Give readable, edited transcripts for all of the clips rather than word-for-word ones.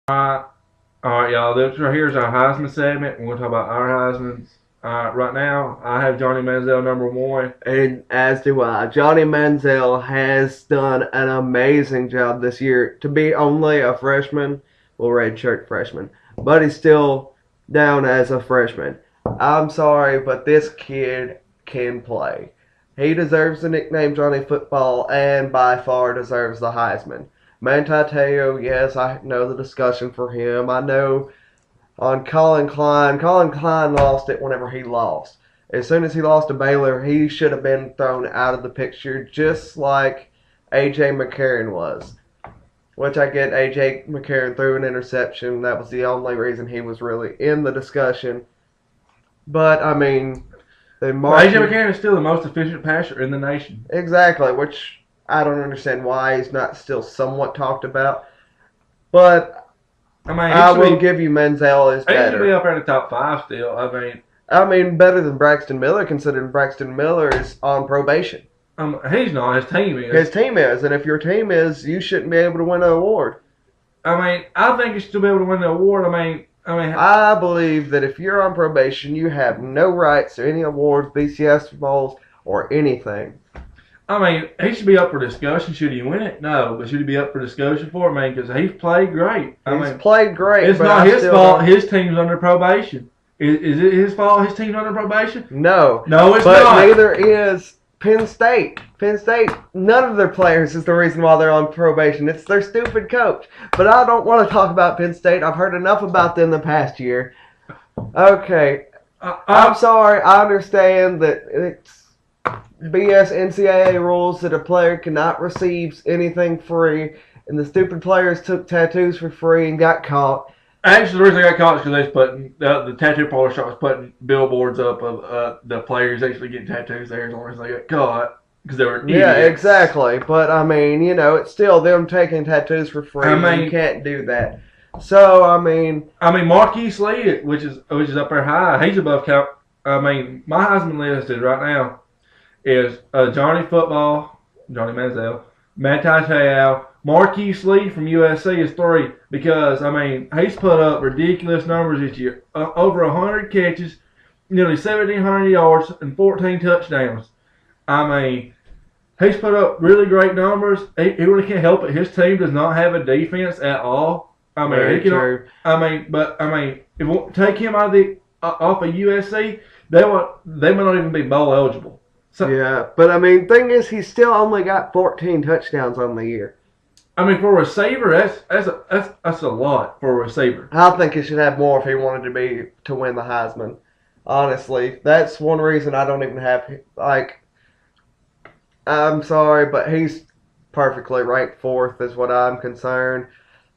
Alright, alright, y'all. This right here is our Heisman segment. We're going to talk about our Heismans. Right now, I have Johnny Manziel #1. And as do I. Johnny Manziel has done an amazing job this year to be only a freshman, well, redshirt freshman, but he's still down as a freshman. I'm sorry, but this kid can play. He deserves the nickname Johnny Football and by far deserves the Heisman. Manti Te'o, yes, I know the discussion for him. I know on Colin Klein lost it whenever he lost. As soon as he lost to Baylor, he should have been thrown out of the picture, just like A.J. McCarron was. Which I get, A.J. McCarron threw an interception. That was the only reason he was really in the discussion. But, I mean, A.J. McCarron is still the most efficient passer in the nation. Exactly, which I don't understand why he's not still somewhat talked about. But I will give you Manziel is better. He should be up there in the top 5 still. I mean, better than Braxton Miller, considering Braxton Miller is on probation. He's not. His team is. His team is, and if your team is, you shouldn't be able to win an award. I think you should still be able to win the award. I believe that if you're on probation, you have no rights to any awards, BCS balls, or anything. He should be up for discussion. Should he win it? No. But should he be up for discussion for it? Because he's played great. He's played great. It's not his fault. His team's under probation. Is it his fault his team's under probation? No. No, it's not. But neither is Penn State. Penn State, none of their players is the reason why they're on probation. It's their stupid coach. But I don't want to talk about Penn State. I've heard enough about them the past year. Okay. I'm sorry. I understand that it's BS NCAA rules that a player cannot receive anything free, and the stupid players took tattoos for free and got caught. Actually, the reason they got caught is because they was putting the tattoo parlor shop was putting billboards up of the players actually getting tattoos there. As long as they got caught because they were idiots. Yeah, exactly. But it's still them taking tattoos for free. You can't do that. So Marquise Lee, which is up there high, he's above count. My Heisman list is right now is Johnny Football, Johnny Manziel, Manti Te'o, Marquise Lee from USC is 3 because, he's put up ridiculous numbers this year. Over 100 catches, nearly 1,700 yards, and 14 touchdowns. He's put up really great numbers. He really can't help it. His team does not have a defense at all. Very true. If we take him off of USC, they may not even be bowl eligible. So, yeah, but thing is, he's still only got 14 touchdowns on the year. For a receiver, that's a lot for a receiver. I think he should have more if he wanted to win the Heisman. Honestly, that's one reason I don't even have I'm sorry, but he's perfectly ranked 4th, is what I'm concerned.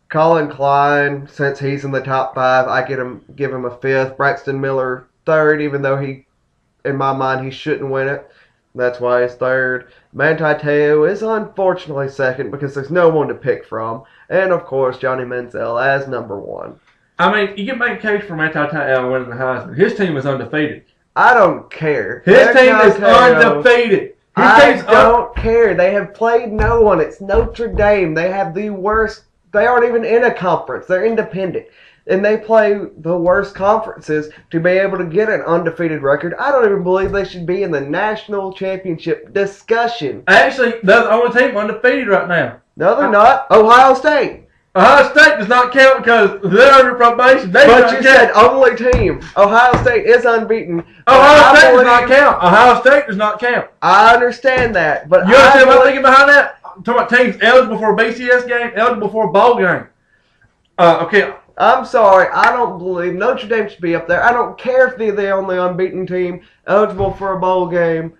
Colin Klein, since he's in the top 5, I give him a 5th. Braxton Miller 3rd, even though in my mind, he shouldn't win it. That's why he's 3rd. Manti Te'o is unfortunately 2nd because there's no one to pick from. And, of course, Johnny Manziel as #1. You can make a case for Manti Te'o winning the Heisman. His team is undefeated. I don't care. His team is undefeated. I don't care. They have played no one. It's Notre Dame. They have the worst. They aren't even in a conference. They're independent. And they play the worst conferences to be able to get an undefeated record. I don't even believe they should be in the national championship discussion. Actually, they're the only team undefeated right now. No, they're not. Ohio State. Ohio State does not count because they're under probation. But you said only team. Ohio State is unbeaten. Ohio State does not count. Ohio State does not count. I understand that. But you understand what I'm thinking behind that? I'm talking about teams eligible for a BCS game, eligible for a bowl game. Okay. I'm sorry, I don't believe Notre Dame should be up there. I don't care if they're the only unbeaten team eligible for a bowl game.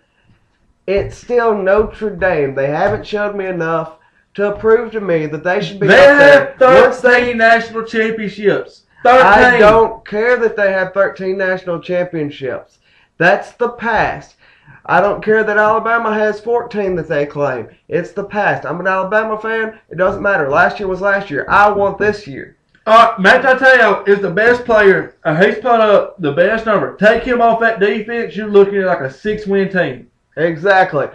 It's still Notre Dame. They haven't showed me enough to prove to me that they should be up there. They have 13 national championships. 13. I don't care that they have 13 national championships. That's the past. I don't care that Alabama has 14 that they claim. It's the past. I'm an Alabama fan. It doesn't matter. Last year was last year. I want this year. Manti Te'o is the best player. He's put up the best number. Take him off that defense, you're looking at like a 6-win team. Exactly.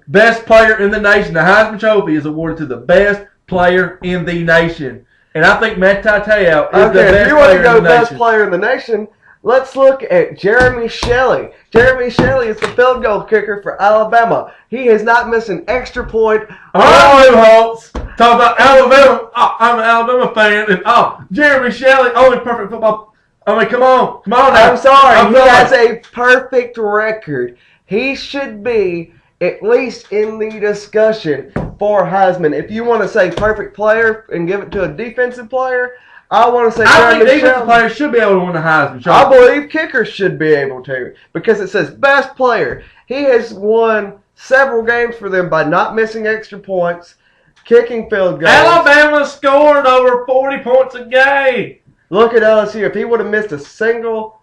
Best player in the nation. The Heisman Trophy is awarded to the best player in the nation. And I think Matt Tateo is the Okay, if best you want player to go in the best nation. player in the nation, let's look at Jeremy Shelley. Jeremy Shelley is the field goal kicker for Alabama. He has not missed an extra point. All right, Lou Holtz. Talk about Alabama. Oh, I'm an Alabama fan. And Jeremy Shelley, only perfect football. I mean, come on now. I'm sorry, he has a perfect record. He should be at least in the discussion for Heisman. If you want to say perfect player and give it to a defensive player, I want to say I think Jeremy defensive Shelley. players should be able to win the Heisman. I believe kickers should be able to because it says best player. He has won several games for them by not missing extra points, kicking field goals. Alabama scored over 40 points a game. Look at LSU. If he would have missed a single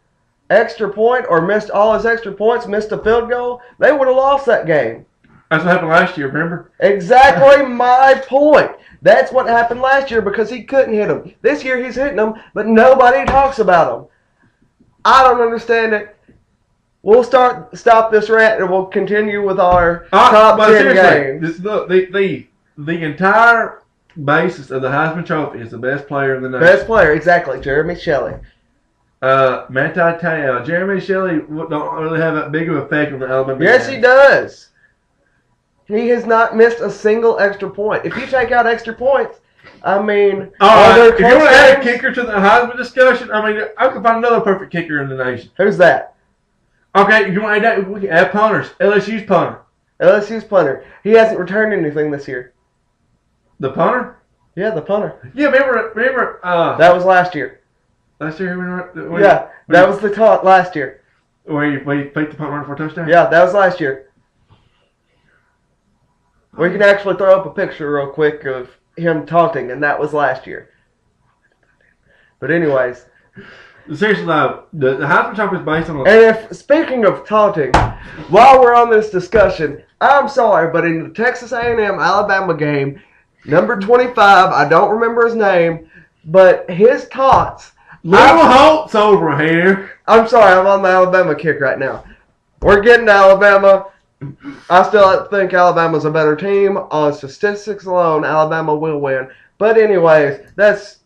extra point or missed all his extra points, missed a field goal, they would have lost that game. That's what happened last year, remember? Exactly my point. That's what happened last year because he couldn't hit them. This year he's hitting them, but nobody talks about them. I don't understand it. We'll stop this rant and we'll continue with our top 10 games. Look, the entire basis of the Heisman Trophy is the best player in the nation. Best player, exactly. Jeremy Shelley. Matt Tateo. Jeremy Shelley don't really have that big of an effect on the Alabama Yes, game. he does. He has not missed a single extra point. If you take out extra points, I mean, all right. there If you want to close add a games? kicker to the Heisman discussion, I mean, I can find another perfect kicker in the nation. Who's that? Okay, if you want to add that, we can add punters. LSU's punter. LSU's punter. He hasn't returned anything this year. The punter? Yeah, the punter. Yeah, remember That was last year. last year That was the taunt last year. where you faked the punt run for a touchdown? Yeah, that was last year. We can actually throw up a picture real quick of him taunting, and that was last year. But anyways. Seriously though, the Heisman Trophy is based on And speaking of taunting, while we're on this discussion, I'm sorry, but in the Texas A&M Alabama game, number 25, I don't remember his name, but his taunts. Little Holtz over here. I'm sorry, I'm on the Alabama kick right now. We're getting to Alabama. I still think Alabama's a better team. On statistics alone, Alabama will win. But anyways, that's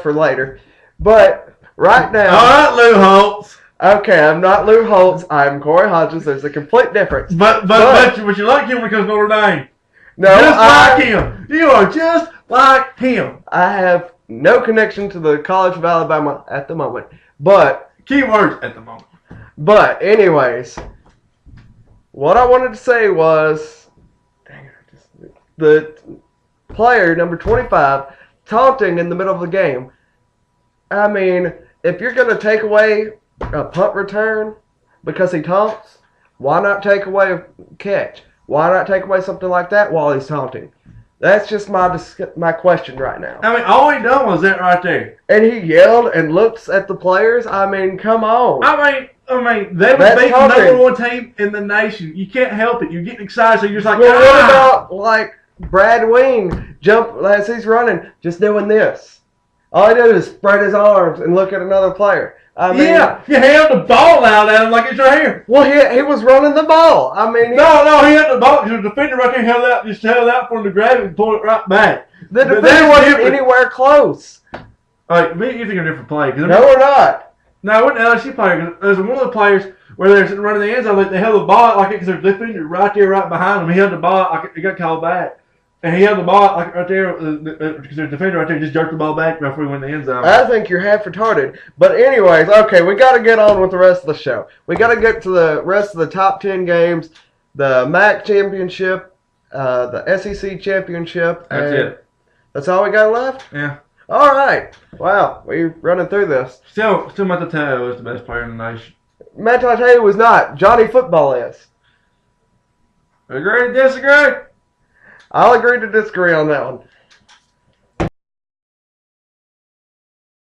for later. But right now... All right, Lou Holtz. Okay, I'm not Lou Holtz. I'm Corey Hodges. There's a complete difference. But you like him because Notre Dame. No, Just like him. You are just like him. I have no connection to the College of Alabama at the moment. But Keywords at the moment. anyways, what I wanted to say was, the player number 25 taunting in the middle of the game. I mean, if you're going to take away a punt return because he taunts, why not take away a catch? Why not take away something like that while he's taunting? That's just my question right now. I mean, all he done was that right there. And he yelled and looks at the players. I mean, come on. I mean, they would beat the number one team in the nation. You can't help it. You're getting excited, so you're just like, Well, what about, like, Brad Wing jump as he's running, just doing this? All he did is spread his arms and look at another player. I mean, yeah, you held the ball out at him like it's right here. Well, he was running the ball. I mean, No, he had the ball. The defender right there just held out for him to grab it and pull it right back. The defender wasn't anywhere close. All right, you think of a different play. No, we're not. No, it wasn't LSU player. There's one of the players where they're sitting running the end zone. They held the ball out like it because there's a defender right there, right behind him. He held the ball out like it got called back. And he held the ball like right there because there's a defender right there. Just jerked the ball back before he went in the end zone. I think you're half retarded. But anyways, okay, we got to get on with the rest of the show. We got to get to the rest of the top 10 games, the MAC championship, the SEC championship. That's it. That's all we got left? Yeah. All right. Wow, we're running through this. Still Matateo is the best player in the nation. Matt Tateo was not. Johnny Football is. Agree to disagree? I'll agree to disagree on that one.